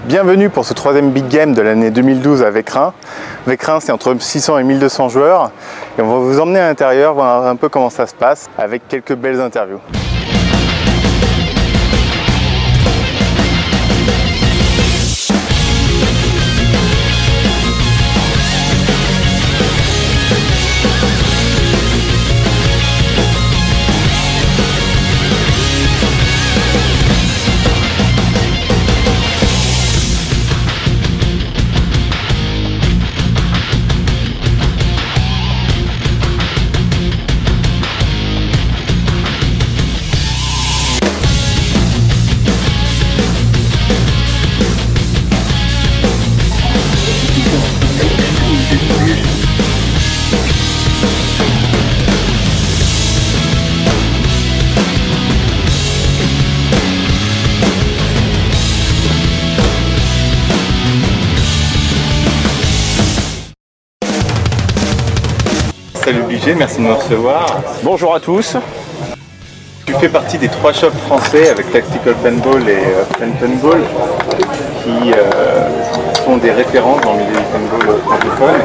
Bienvenue pour ce troisième Big Game de l'année 2012 à Vecrin. Vecrin, c'est entre 600 et 1200 joueurs. Et on va vous emmener à l'intérieur, voir un peu comment ça se passe, avec quelques belles interviews. Salut Budget, merci de me recevoir. Bonjour à tous. Tu fais partie des 3 shops français avec Tactical Paintball et Paintball qui sont des références dans le milieu du paintball francophone.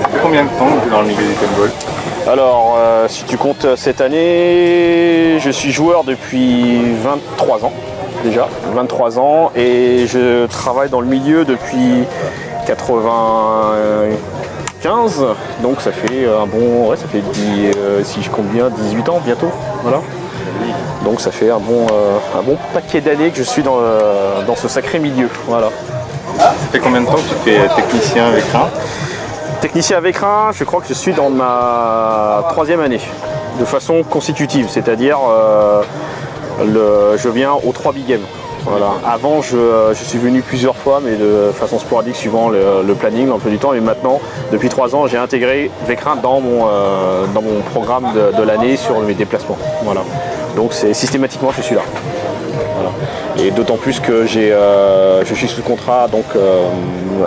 Ça fait combien de temps que tu es dans le milieu du paintball? Alors, si tu comptes cette année, je suis joueur depuis 23 ans déjà, 23 ans, et je travaille dans le milieu depuis 95, donc ça fait un bon, ouais, ça fait si je compte bien 18 ans bientôt, voilà. Donc ça fait un bon paquet d'années que je suis dans ce sacré milieu, voilà. Ça fait combien de temps que tu fais technicien à Vecrin? Technicien à Vecrin, je crois que je suis dans ma 3e année, de façon consécutive, c'est-à-dire je viens aux 3 Big Games. Voilà. Avant, je suis venu plusieurs fois, mais de façon sporadique, suivant le planning, l'emploi du temps. Et maintenant, depuis 3 ans, j'ai intégré Vecrin dans mon programme de l'année sur mes déplacements. Voilà. Donc, systématiquement, je suis là. Voilà. Et d'autant plus que je suis sous contrat donc,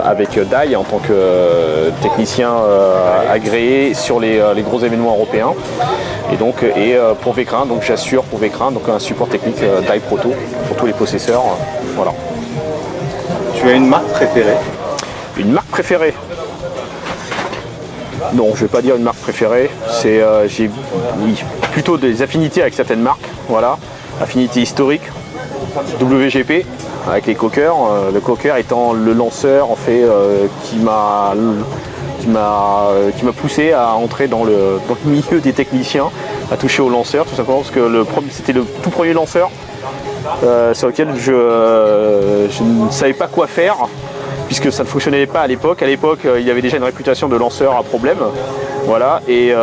avec DAI en tant que technicien agréé sur les gros événements européens. Et donc pour Vecrin, donc j'assure pour Vecrin donc un support technique DAI Proto pour tous les possesseurs. Voilà. Tu as une marque préférée? Une marque préférée? Non, je ne vais pas dire une marque préférée. J'ai plutôt des affinités avec certaines marques. Voilà. Affinités historiques. WGP avec les coqueurs, le coqueur étant le lanceur en fait qui m'a poussé à entrer dans le milieu des techniciens, à toucher au lanceur, tout simplement parce que c'était le tout premier lanceur sur lequel je ne savais pas quoi faire, puisque ça ne fonctionnait pas à l'époque. À l'époque, il y avait déjà une réputation de lanceur à problème. Voilà, et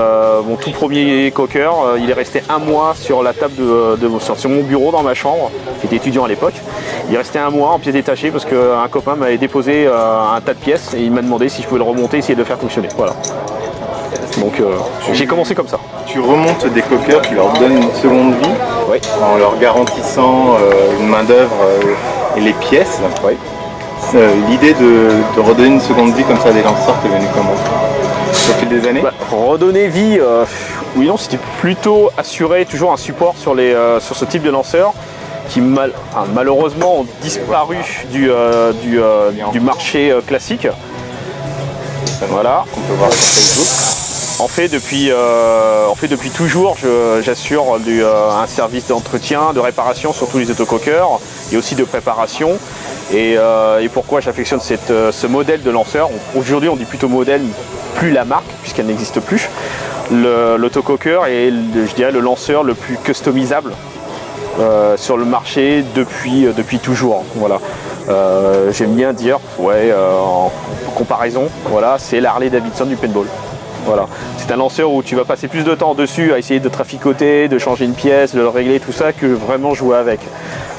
mon tout premier coqueur, il est resté 1 mois sur la table sur mon bureau dans ma chambre, qui était étudiant à l'époque. Il est resté 1 mois en pièces détachées parce qu'un copain m'avait déposé un tas de pièces et il m'a demandé si je pouvais le remonter et essayer de le faire fonctionner. Voilà. Donc j'ai commencé comme ça. Tu remontes des coqueurs, tu leur donnes une seconde vie, oui, en leur garantissant une main d'œuvre et les pièces. Oui. L'idée de redonner une seconde vie comme ça à des lanceurs, t'es venu comment? Au fil des années? Redonner vie, oui, non, c'était plutôt assurer toujours un support sur ce type de lanceurs qui malheureusement ont disparu du marché classique. Voilà. On peut voir sur Facebook. En fait, depuis toujours, j'assure un service d'entretien, de réparation sur tous les autocoqueurs et aussi de préparation. Et pourquoi j'affectionne ce modèle de lanceur? Aujourd'hui, on dit plutôt modèle, plus la marque, puisqu'elle n'existe plus. L'autocoqueur est, je dirais, le lanceur le plus customisable sur le marché depuis toujours. Voilà. J'aime bien dire, ouais, en comparaison, voilà, c'est la Harley Davidson du paintball. Voilà. C'est un lanceur où tu vas passer plus de temps dessus à essayer de traficoter, de changer une pièce, de le régler, tout ça, que vraiment jouer avec.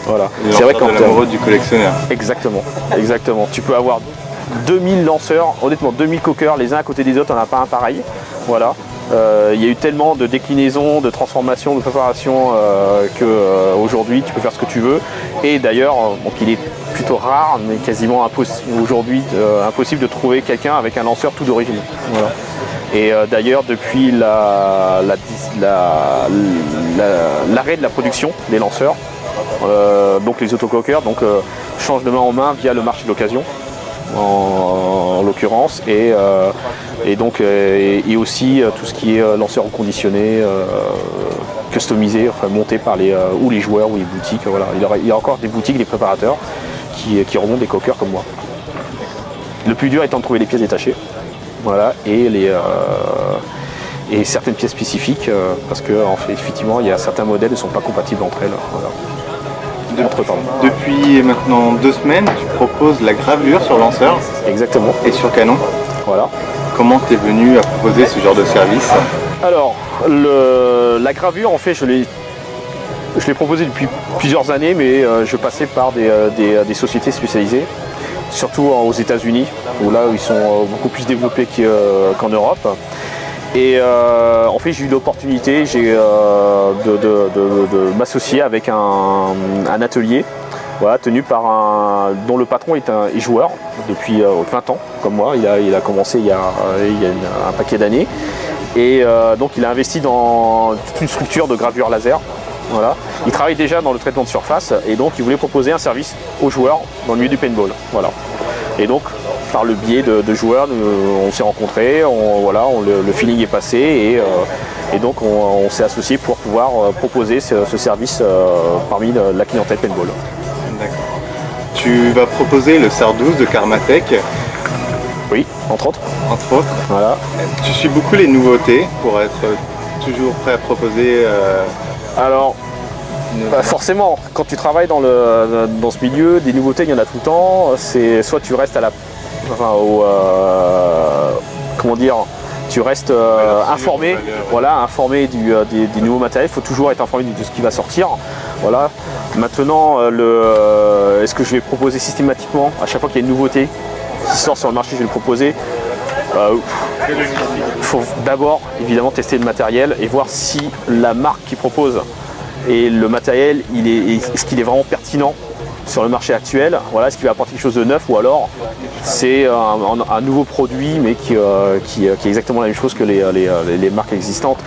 Voilà. C'est vrai quand tu es amoureux du collectionneur. Exactement, exactement. Tu peux avoir 2000 lanceurs, honnêtement 2000 coqueurs, les uns à côté des autres, on n'a pas un pareil. Voilà. Il y a eu tellement de déclinaisons, de transformations, de préparation qu'aujourd'hui tu peux faire ce que tu veux. Et d'ailleurs, donc il est plutôt rare, mais quasiment aujourd'hui impossible de trouver quelqu'un avec un lanceur tout d'origine. Voilà. Et d'ailleurs, depuis l'arrêt de la production des lanceurs, donc les autocoqueurs, donc change de main en main via le marché de l'occasion, en l'occurrence, et aussi tout ce qui est lanceur reconditionné, customisé, enfin monté par les joueurs ou les boutiques. Voilà. Il y a encore des boutiques, des préparateurs qui remontent des coqueurs comme moi. Le plus dur étant de trouver les pièces détachées, voilà, et certaines pièces spécifiques, parce que effectivement il y a certains modèles qui ne sont pas compatibles entre elles. Voilà. Depuis maintenant 2 semaines, tu proposes la gravure sur lanceur. Exactement. Et sur canon. Voilà. Comment tu es venu à proposer ce genre de service? Alors, la gravure, en fait, je l'ai proposée depuis plusieurs années, mais je passais par des sociétés spécialisées, surtout aux États-Unis, où là ils sont beaucoup plus développés qu'en Europe. Et en fait, j'ai eu l'opportunité de m'associer avec un atelier, voilà, tenu par dont le patron est joueur depuis 20 ans, comme moi. Il a commencé il y a un paquet d'années. Et donc il a investi dans toute une structure de gravure laser. Voilà. Il travaille déjà dans le traitement de surface et donc il voulait proposer un service aux joueurs dans le milieu du paintball. Voilà. Et donc par le biais de joueurs, on s'est rencontrés, le feeling est passé et donc on s'est associé pour pouvoir proposer ce service parmi la clientèle paintball. D'accord. Tu vas proposer le SAR 12 de Karmatech. Oui, entre autres. Entre autres. Voilà. Tu suis beaucoup les nouveautés pour être toujours prêt à proposer. Alors, forcément, quand tu travailles dans ce milieu, des nouveautés, il y en a tout le temps. C'est soit tu restes tu restes informé, voilà, informé des nouveaux matériels. Il faut toujours être informé de ce qui va sortir. Voilà. Maintenant, est-ce que je vais proposer systématiquement à chaque fois qu'il y a une nouveauté qui sort sur le marché, je vais le proposer. Il faut d'abord évidemment tester le matériel et voir si la marque qui propose et le matériel, est-ce qu'il est vraiment pertinent sur le marché actuel, voilà, est-ce qu'il va apporter quelque chose de neuf ou alors c'est un nouveau produit mais qui est exactement la même chose que les marques existantes.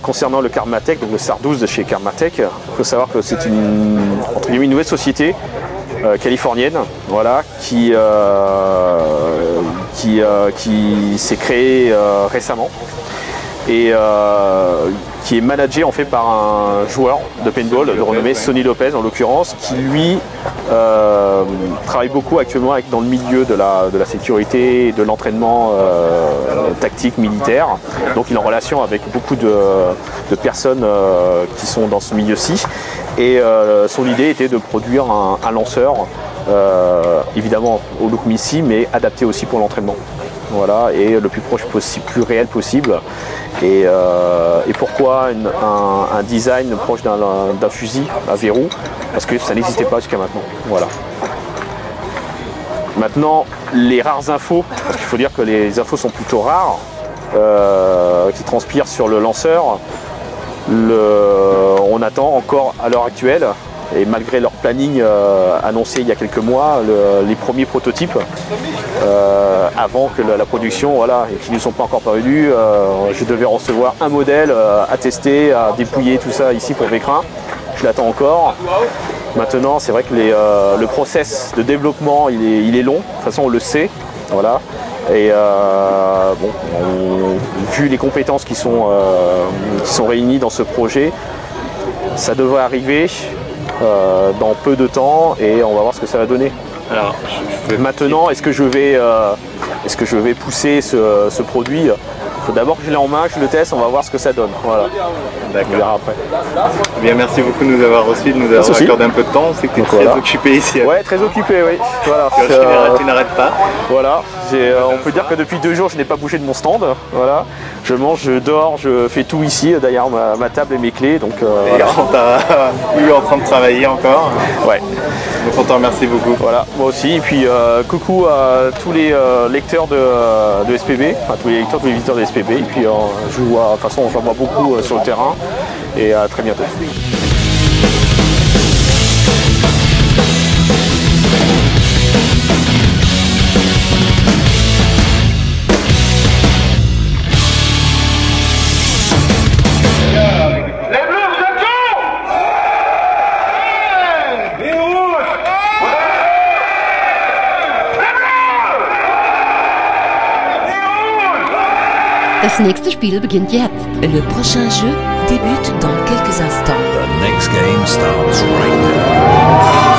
Concernant le Karmatech, donc le SAR 12 de chez Karmatech, il faut savoir que c'est une nouvelle société californienne, voilà, qui s'est créée récemment et qui est managé en fait par un joueur de paintball de renommée, Sonny Lopez en l'occurrence, qui lui travaille beaucoup actuellement dans le milieu de la sécurité et de l'entraînement tactique militaire. Donc il est en relation avec beaucoup de personnes qui sont dans ce milieu-ci. Et son idée était de produire un lanceur, évidemment au look Missy, mais adapté aussi pour l'entraînement. Voilà, et le plus proche possible, plus réel possible. Et pourquoi un design proche d'un fusil à verrou? Parce que ça n'existait pas jusqu'à maintenant. Voilà. Maintenant, les rares infos, parce qu'il faut dire que les infos sont plutôt rares, qui transpirent sur le lanceur. On attend encore à l'heure actuelle, et malgré leur planning annoncé il y a quelques mois, les premiers prototypes avant que la production, voilà, et qui ne sont pas encore parvenus. Je devais recevoir un modèle à tester, à dépouiller tout ça ici pour Vécrin. Je l'attends encore. Maintenant, c'est vrai que le process de développement il est long, de toute façon on le sait. Voilà. Et vu les compétences qui sont réunies dans ce projet, ça devrait arriver dans peu de temps et on va voir ce que ça va donner. Alors, maintenant, est-ce que je vais pousser ce produit? Il faut d'abord que je l'ai en main, que je le teste, on va voir ce que ça donne. Voilà. D'accord. On verra après. Bien, merci beaucoup de nous avoir reçus, de nous avoir accordé un peu de temps. C'est que tu es très occupé ici. Ouais, très occupé, oui. Voilà. Tu n'arrêtes pas. Voilà. On peut dire que depuis 2 jours, je n'ai pas bougé de mon stand. Voilà. Je mange, je dors, je fais tout ici, derrière ma table et mes clés. Donc, voilà. On t'a eu en train de travailler encore. Ouais. Donc on te remercie beaucoup. Voilà, moi aussi. Et puis coucou à tous les lecteurs de SPB, enfin tous les lecteurs, tous les visiteurs de SPB. Et puis je vous vois, de toute façon, on se voit beaucoup sur le terrain. Et à très bientôt. Les bleus, vous êtes chaud? Les rouges, Das nächste Spiel beginnt jetzt. Le prochain jeu débute dans quelques instants. The next game starts right now.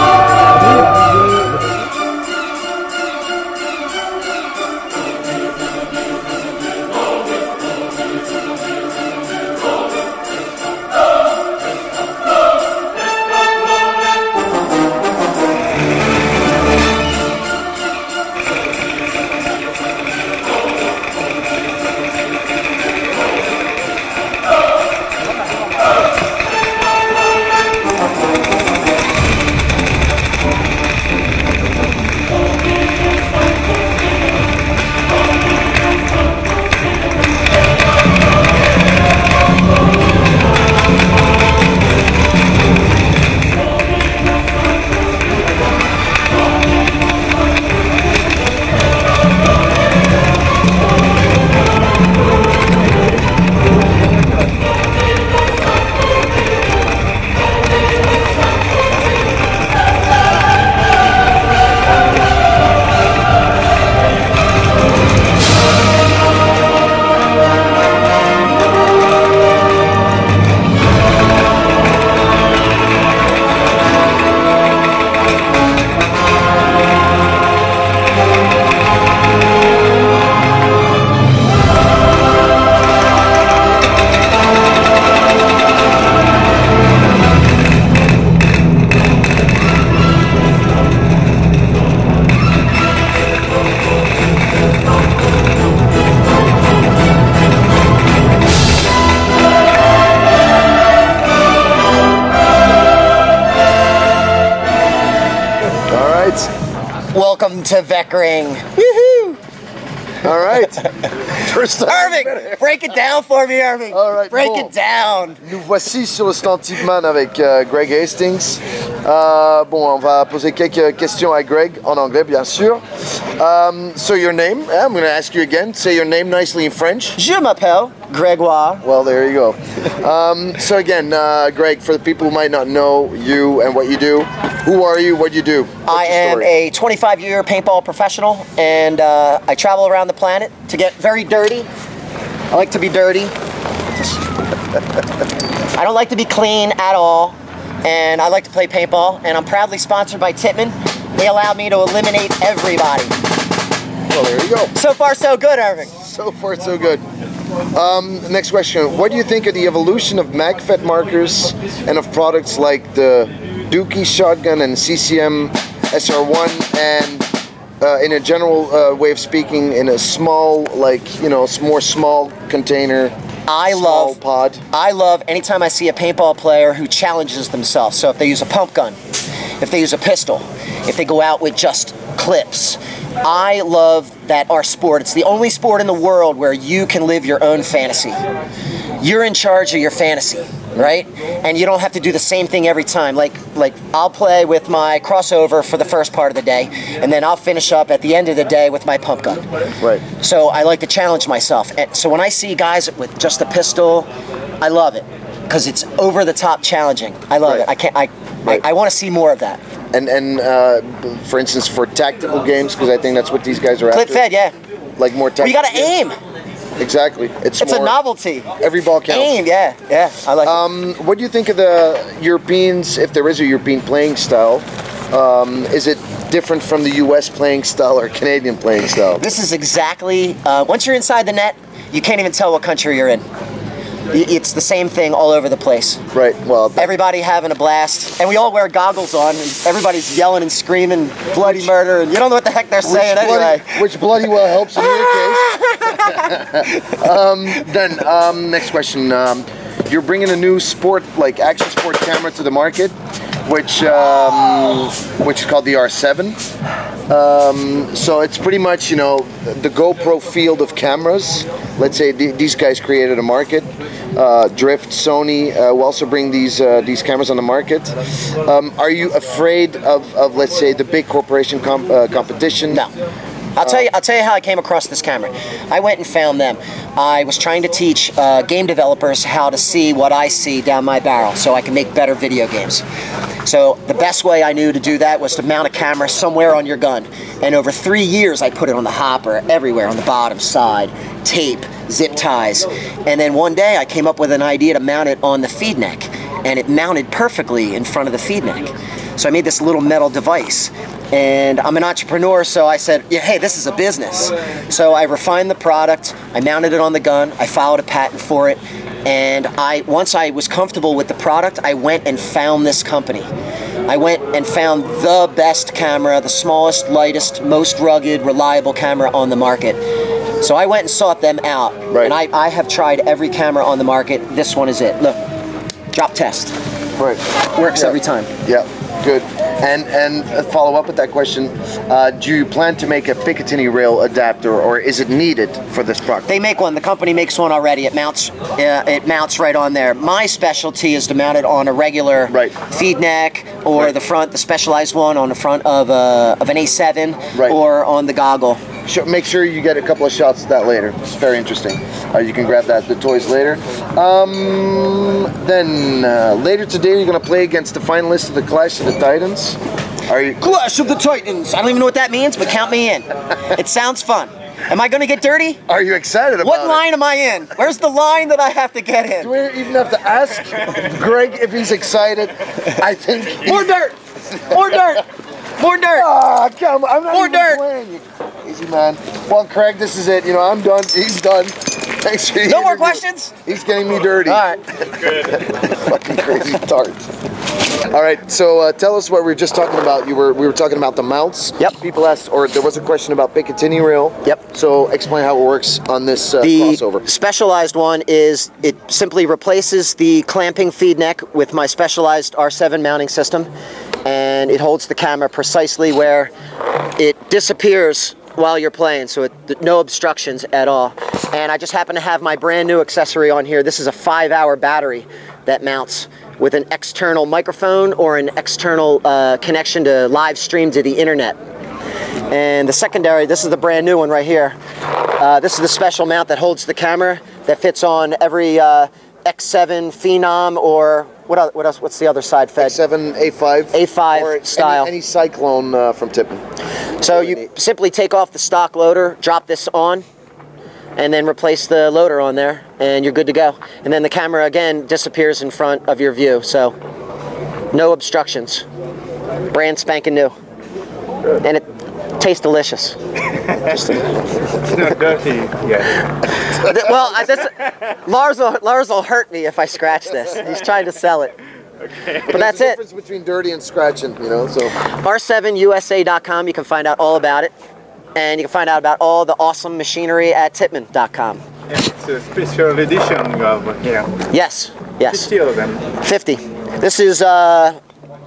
Welcome to Vecring. Woohoo! All right. First time. Irving, break it down for me, Irving. All right, break bon. it down. Nous voici sur le stand Tipman avec Greg Hastings. Bon, on va poser quelques questions à Greg en anglais, bien sûr. So your name? I'm going to ask you again. Say your name nicely in French. Je m'appelle Gregoire. Well, there you go. So again, Greg, for the people who might not know you and what you do, who are you? What do you do? I am a 25-year paintball professional, and I travel around the planet to get very dirty. I like to be dirty. I don't like to be clean at all, and I like to play paintball, and I'm proudly sponsored by Tippmann. They allow me to eliminate everybody. Well, there you go. So far, so good, Irving. So far, so good. Next question. What do you think of the evolution of MagFet markers and of products like the Dookie shotgun and CCM SR1 and in a general way of speaking, in a small, like, you know, more small container, I love anytime I see a paintball player who challenges themselves. So if they use a pump gun, if they use a pistol, if they go out with just clips. I love that our sport, it's the only sport in the world where you can live your own fantasy. You're in charge of your fantasy, right? And you don't have to do the same thing every time. Like I'll play with my crossover for the first part of the day, and then I'll finish up at the end of the day with my pump gun. Right. So I like to challenge myself. And so when I see guys with just a pistol, I love it because it's over the top challenging. I love it. I want to see more of that. And for instance, for tactical games, because I think that's what these guys are Clip after. fed, yeah. Like more tactical. Well, you got to aim. Exactly. It's a more, novelty. Every ball counts. Aim, yeah. I like it. What do you think of the Europeans, if there is a European playing style? Is it different from the US playing style or Canadian playing style? This is exactly, once you're inside the net, you can't even tell what country you're in. It's the same thing all over the place. Right, well... Everybody having a blast, and we all wear goggles on, and everybody's yelling and screaming bloody murder, and you don't know what the heck they're saying anyway. Which bloody well helps in your case. Next question. You're bringing a new sport, like action sport camera to the market, which is called the R7. So it's pretty much, you know, the GoPro field of cameras. Let's say these guys created a market. Drift, Sony will also bring these cameras on the market. Are you afraid of let's say the big corporation competition? No. I'll tell you how I came across this camera. I went and found them. I was trying to teach game developers how to see what I see down my barrel so I can make better video games. So the best way I knew to do that was to mount a camera somewhere on your gun. And over 3 years I put it on the hopper, everywhere, on the bottom, side, tape, zip ties. And then one day I came up with an idea to mount it on the feed neck. And it mounted perfectly in front of the feed neck. So I made this little metal device. And I'm an entrepreneur, so I said, yeah, hey, this is a business. So I refined the product, I mounted it on the gun, I filed a patent for it, and once I was comfortable with the product, I went and found this company. I went and found the best camera, the smallest, lightest, most rugged, reliable camera on the market. So I went and sought them out. Right. And I have tried every camera on the market. This one is it. Look, drop test. Right. Works every time. Yeah, good. And follow up with that question, do you plan to make a Picatinny rail adapter, or is it needed for this product? They make one. The company makes one already. It mounts right on there. My specialty is to mount it on a regular feed neck, or the front, the specialized one on the front of an A7, or on the goggle. Make sure you get a couple of shots of that later. It's very interesting. You can grab the toys later. Then later today, you're going to play against the finalists of the Clash of the Titans. Are you? Clash of the Titans. I don't even know what that means, but count me in. It sounds fun. Am I going to get dirty? Are you excited about it? What line am I in? Where's the line that I have to get in? Do we even have to ask Greg if he's excited? I think more dirt. More dirt. More dirt. Ah, come on. I'm not more even dirt. playing you. Easy, man. Well, Craig, this is it. You know, I'm done. He's done. Thanks for no more questions? He's getting me dirty. All right. Good. Fucking crazy tart. All right, so tell us what we were just talking about. We were talking about the mounts. Yep. People asked, or there was a question about Picatinny rail. Yep. So explain how it works on this crossover. The specialized one is, it simply replaces the clamping feed neck with my specialized R7 mounting system, and it holds the camera precisely where it disappears while you're playing, so no obstructions at all. And I just happen to have my brand new accessory on here. This is a 5-hour battery that mounts with an external microphone or an external connection to live stream to the internet. And the secondary, this is the brand new one right here. This is the special mount that holds the camera that fits on every X7 Phenom, or what else? What's the other side fed? X7 A5. A5 or style. Any Cyclone from Tippin. So you simply take off the stock loader, drop this on, and then replace the loader on there, and you're good to go. And then the camera again disappears in front of your view, so no obstructions. Brand spanking new. And it tastes delicious. It's not dirty yet. Well, Lars will hurt me if I scratch this. He's trying to sell it. Okay. But that's There's a it. difference between dirty and scratching, you know, so. R7USA.com, you can find out all about it. And you can find out about all the awesome machinery at Tippmann.com. It's a special edition you have here. Yes, yes. 50 of them. 50. This is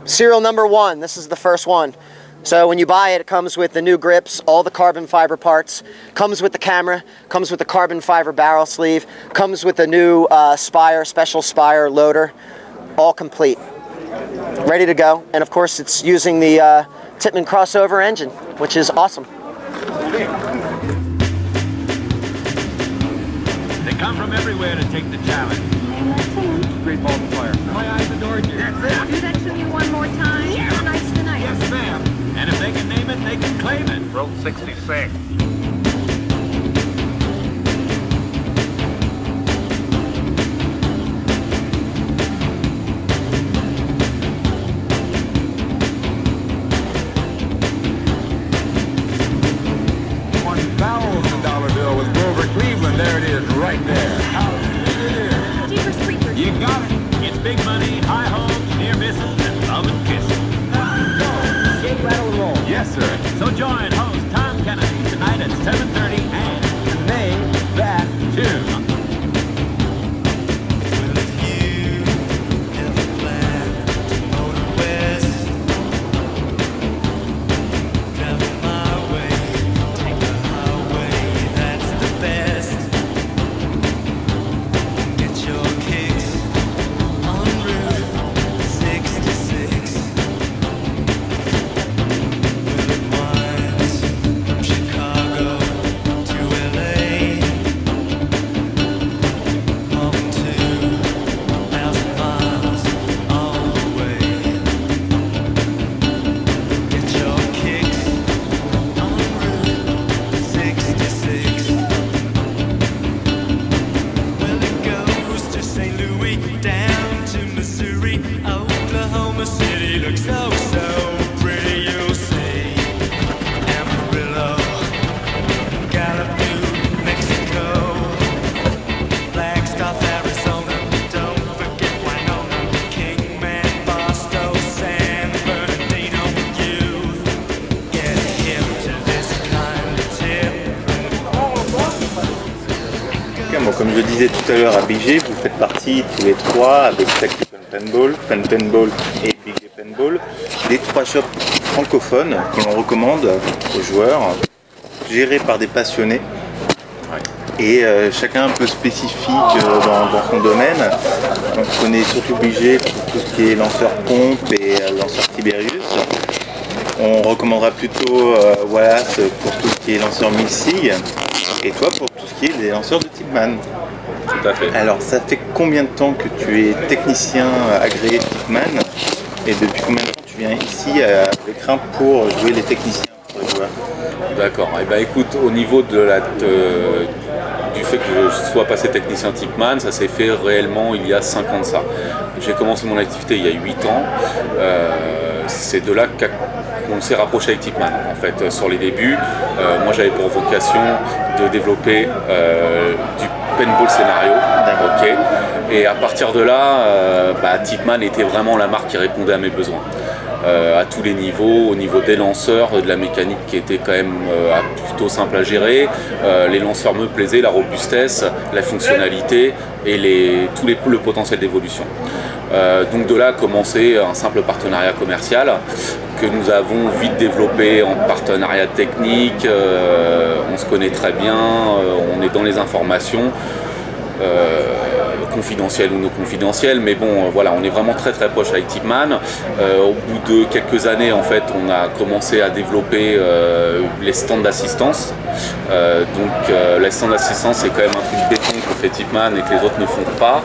serial number 1. This is the first one. So when you buy it, it comes with the new grips, all the carbon fiber parts, comes with the camera, comes with the carbon fiber barrel sleeve, comes with the new special Spire loader, all complete. Ready to go. And of course it's using the Tippmann crossover engine, which is awesome. They come from everywhere to take the challenge. Great ball of fire. My eyes adored you. That's it. Do that to me one more time. Yeah. Tonight's the night. Yes, ma'am. And if they can name it, they can claim it. Road 66. $1,000 bill with Grover Cleveland. There it is, right there. Jeepers creepers. You got it. It's big money, high hopes, near misses, and love and kisses. Shake, rattle, and roll. Yes, sir. So join host Tom Kennedy tonight at 7:30 and name that tune. Chicago. comme je disais tout à l'heure à BG, vous faites partie tous les trois avec Tactical Paintball, Fan Paintball et BG Paintball, des 3 shops francophones que l'on recommande aux joueurs, gérés par des passionnés. Et chacun un peu spécifique dans son domaine. Donc, on connaît surtout BG pour tout ce qui est lanceur pompe et lanceur Tiberius. On recommandera plutôt Wallace pour tout ce qui est lanceur Milsig et toi pour tout ce qui est les lanceurs de Tipman. Tout à fait. Alors ça fait combien de temps que tu es technicien agréé Tipman et depuis combien de temps tu viens ici à l'écran pour jouer les techniciens pour les joueurs? D'accord. Et ben écoute, au niveau de du fait que je sois passé technicien Tipman, ça s'est fait réellement il y a 5 ans de ça. J'ai commencé mon activité il y a 8 ans. C'est de là qu'on s'est rapproché avec Tipman. En fait, sur les débuts, moi j'avais pour vocation de développer du paintball scénario. Okay. Et à partir de là, Tipman était vraiment la marque qui répondait à mes besoins. À tous les niveaux, au niveau des lanceurs, de la mécanique qui était quand même plutôt simple à gérer. Les lanceurs me plaisaient, la robustesse, la fonctionnalité et le potentiel d'évolution. Donc de là a commencé un simple partenariat commercial que nous avons vite développé en partenariat technique. On se connaît très bien, on est dans les informations. Confidentiel ou non confidentiel, mais bon voilà, on est vraiment très proche avec Tipman. Au bout de quelques années en fait on a commencé à développer les stands d'assistance. Les stands d'assistance c'est quand même un truc béton que fait Tipman et que les autres ne font pas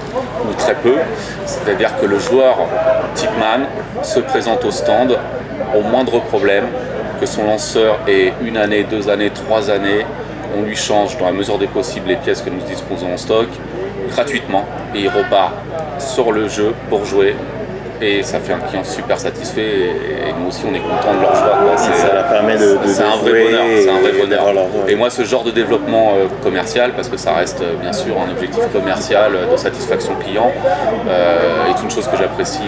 ou très peu, c'est à dire que le joueur Tipman se présente au stand au moindre problème, que son lanceur ait 1 année, 2 années, 3 années, on lui change dans la mesure des possibles les pièces que nous disposons en stock gratuitement et il repart sur le jeu pour jouer et ça fait un client super satisfait et nous aussi on est content de leur joie. Ça leur permet de c'est un vrai bonheur, c'est un vrai bonheur. Ouais. Et moi ce genre de développement commercial, parce que ça reste bien sûr un objectif commercial de satisfaction client, est une chose que j'apprécie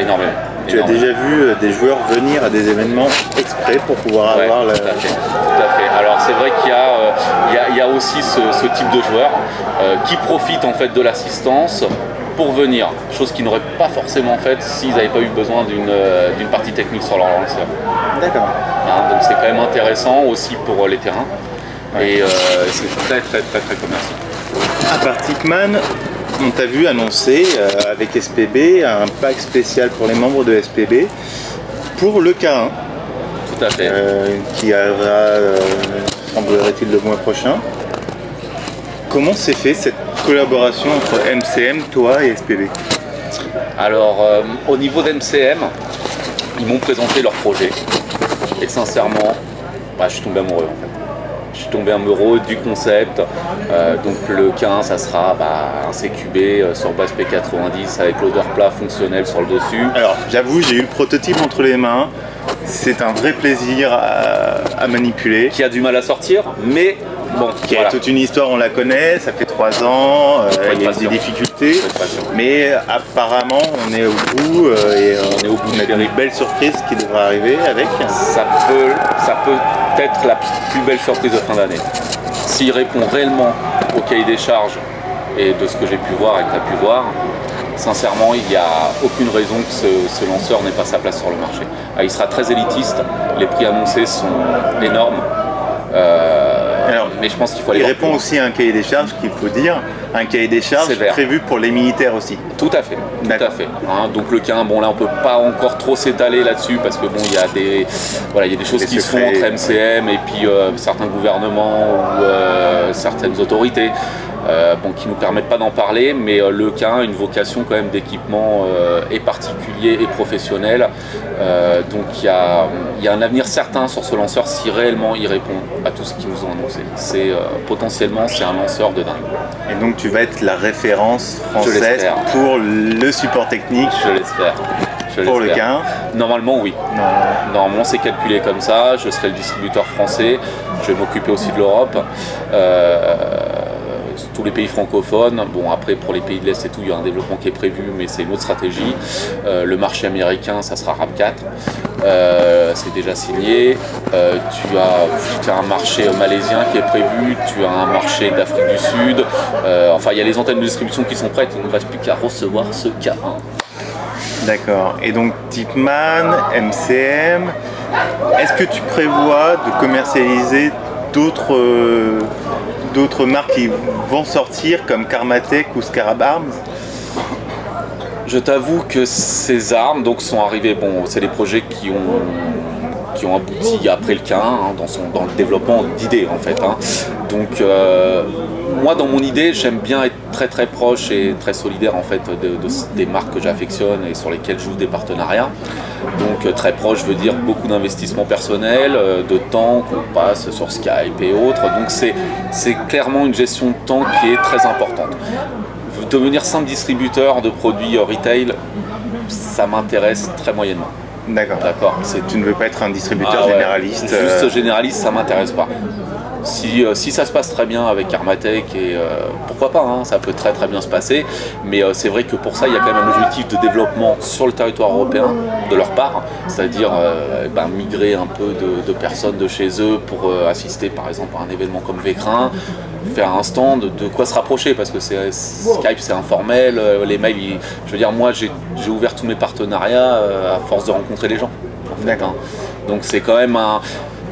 énormément. Tu as déjà vu des joueurs venir à des événements exprès pour pouvoir avoir la... Tout à fait. Alors c'est vrai qu'il y a aussi ce type de joueurs qui profitent en fait de l'assistance pour venir, chose qu'ils n'auraient pas forcément faite s'ils n'avaient pas eu besoin d'une partie technique sur leur lanceur. D'accord. Donc c'est quand même intéressant aussi pour les terrains et c'est très commercial. À part Tipman, on t'a vu annoncer avec SPB un pack spécial pour les membres de SPB pour le K1. Tout à fait. Qui arrivera, semblerait-il, le mois prochain. Comment s'est fait cette collaboration entre MCM, toi et SPB? Alors, au niveau d'MCM, ils m'ont présenté leur projet. Et sincèrement, je suis tombé amoureux en fait. Je suis tombé amoureux du concept. Donc le K1, ça sera un CQB sur base P90 avec l'odeur plat fonctionnel sur le dessus. Alors j'avoue, j'ai eu le prototype entre les mains. C'est un vrai plaisir à manipuler. Qui a du mal à sortir, mais bon. Qui a toute une histoire, on la connaît, ça fait 3 ans, il y a des difficultés. Mais apparemment, on est au bout et on est au bout d'une belle surprise qui devrait arriver avec. Ça peut être la plus belle surprise de fin d'année. S'il répond réellement au cahier des charges et de ce que j'ai pu voir et que tu as pu voir, sincèrement, il n'y a aucune raison que ce lanceur n'ait pas sa place sur le marché. Il sera très élitiste, les prix annoncés sont énormes. Alors, mais je pense qu'il faut aller. Il répond aussi à un cahier des charges qu'il faut dire, un cahier des charges prévu pour les militaires aussi. Tout à fait, tout à fait. Donc le K1, bon là on peut pas encore trop s'étaler là-dessus parce que bon il y a des choses qui se font entre MCM et puis certains gouvernements ou certaines autorités. Qui ne nous permettent pas d'en parler, mais le K1 a une vocation quand même d'équipement et particulier et professionnel. Donc il y a un avenir certain sur ce lanceur si réellement il répond à tout ce qu'ils nous ont annoncé. Potentiellement c'est un lanceur de dingue. Et donc tu vas être la référence française pour le support technique. Je l'espère. Pour le K1 ? Normalement oui. Normalement c'est calculé comme ça, je serai le distributeur français, je vais m'occuper aussi de l'Europe. Tous les pays francophones, bon après pour les pays de l'Est et tout, il y a un développement qui est prévu, mais c'est une autre stratégie. Le marché américain, ça sera RAP4. c'est déjà signé. Tu as un marché malaisien qui est prévu, tu as un marché d'Afrique du Sud. Enfin, il y a les antennes de distribution qui sont prêtes, il ne reste plus qu'à recevoir ce K1. D'accord. Et donc Tipman, MCM, est-ce que tu prévois de commercialiser d'autres marques qui vont sortir comme Karmatech ou Scarab Arms? Je t'avoue que ces armes donc, sont arrivées, bon, c'est des projets qui ont abouti après le K1 dans le développement d'idées en fait. Donc moi dans mon idée j'aime bien être très très proche et très solidaire en fait des marques que j'affectionne et sur lesquelles j'ouvre des partenariats. Donc très proche veut dire beaucoup d'investissement personnel, de temps qu'on passe sur Skype et autres. Donc c'est clairement une gestion de temps qui est très importante. Devenir simple distributeur de produits retail, ça m'intéresse très moyennement. D'accord. Tu ne veux pas être un distributeur généraliste. Juste généraliste, ça m'intéresse pas. Si ça se passe très bien avec Karmatech, et pourquoi pas, ça peut très très bien se passer, mais c'est vrai que pour ça il y a quand même un objectif de développement sur le territoire européen de leur part, c'est-à-dire migrer un peu de personnes de chez eux pour assister par exemple à un événement comme Vécrin, faire un stand, de quoi se rapprocher, parce que Skype c'est informel, les mails, je veux dire moi j'ai ouvert tous mes partenariats à force de rencontrer les gens. En fait, donc c'est quand même un...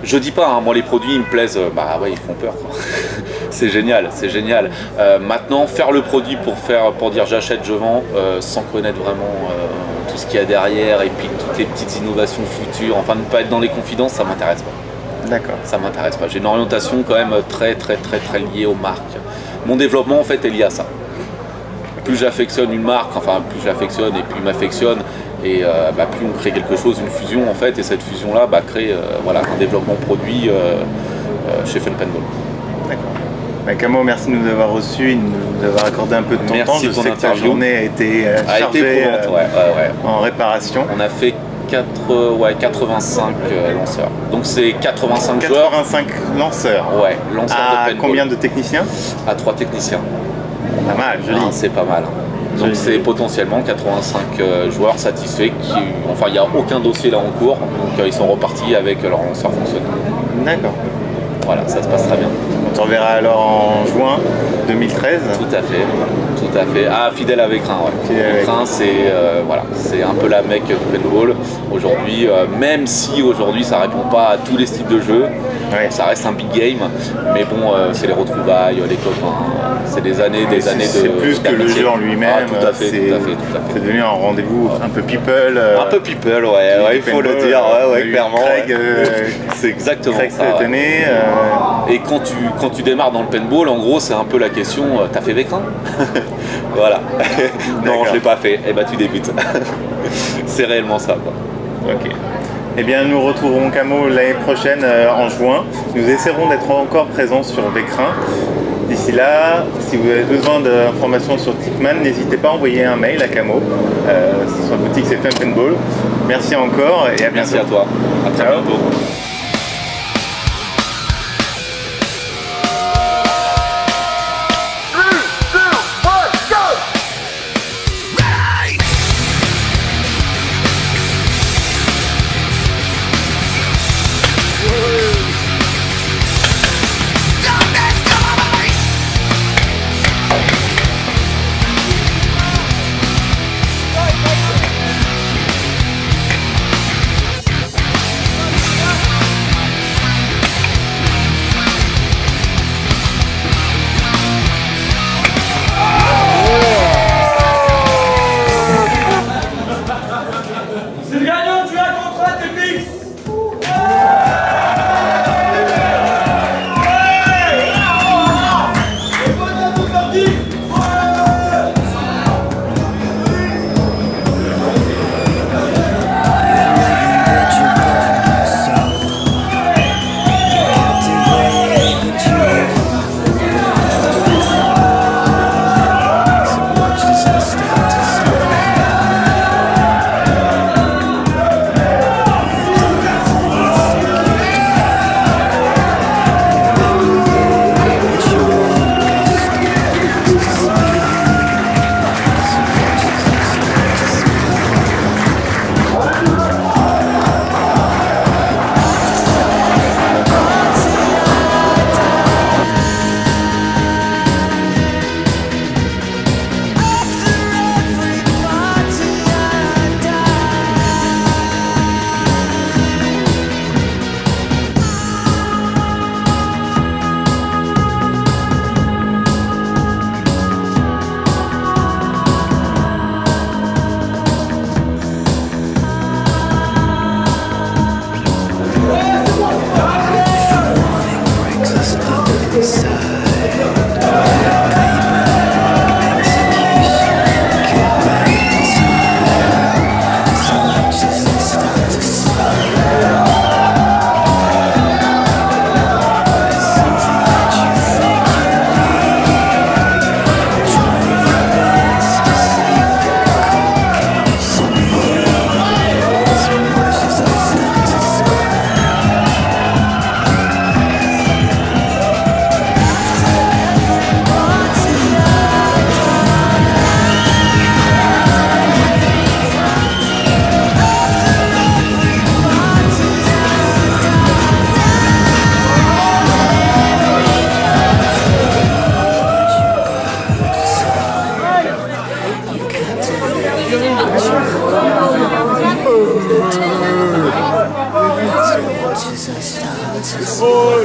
Je dis pas, moi les produits ils me plaisent, ils font peur. C'est génial, c'est génial. Maintenant, faire le produit pour dire j'achète, je vends, sans connaître vraiment tout ce qu'il y a derrière et puis toutes les petites innovations futures, enfin ne pas être dans les confidences, ça m'intéresse pas. D'accord. Ça m'intéresse pas. J'ai une orientation quand même très très très très liée aux marques. Mon développement en fait est lié à ça. Plus j'affectionne une marque, plus je l'affectionne et plus il m'affectionne, et plus on crée quelque chose, une fusion en fait, et cette fusion là crée un développement produit chez Fun Paintball. D'accord. Camo, merci de nous avoir reçus, de nous avoir accordé un peu de ton temps. Je sais que ta journée a été chargée en réparation. On a fait 85 lanceurs. Donc c'est 85 joueurs. 85 lanceurs. Ouais, lanceurs de paintball. Combien de techniciens? À 3 techniciens. Pas mal, joli. C'est pas mal. Donc c'est potentiellement 85 joueurs satisfaits. Il n'y a aucun dossier là en cours, donc ils sont repartis avec leur lanceur fonctionnel. D'accord. Voilà, ça se passe très bien. On te reverra alors en juin 2013. Tout à fait. Ah, fidèle avec Vécrin, ouais. Vécrin, c'est un peu la mecque du paintball aujourd'hui, même si aujourd'hui ça répond pas à tous les styles de jeu. Ça reste un big game, mais bon, c'est les retrouvailles, les copains, c'est des années de... C'est plus que le jeu en lui-même, tout à fait. C'est devenu un rendez-vous un peu people. Un peu people, il faut le dire, clairement. Craig, c'est exactement Craig ça. cette année. Et quand tu démarres dans le paintball, en gros, c'est un peu la question, t'as fait Vécrin? Voilà. Non, je l'ai pas fait. Tu débutes. C'est réellement ça, quoi. Ok. Eh bien, nous retrouverons Camo l'année prochaine en juin. Nous essaierons d'être encore présents sur Vécrin. D'ici là, si vous avez besoin d'informations sur Tipman, n'hésitez pas à envoyer un mail à Camo. Sa boutique c'est Fun Paintball. Merci encore et à bientôt. Merci à toi. À très bientôt. ce soir.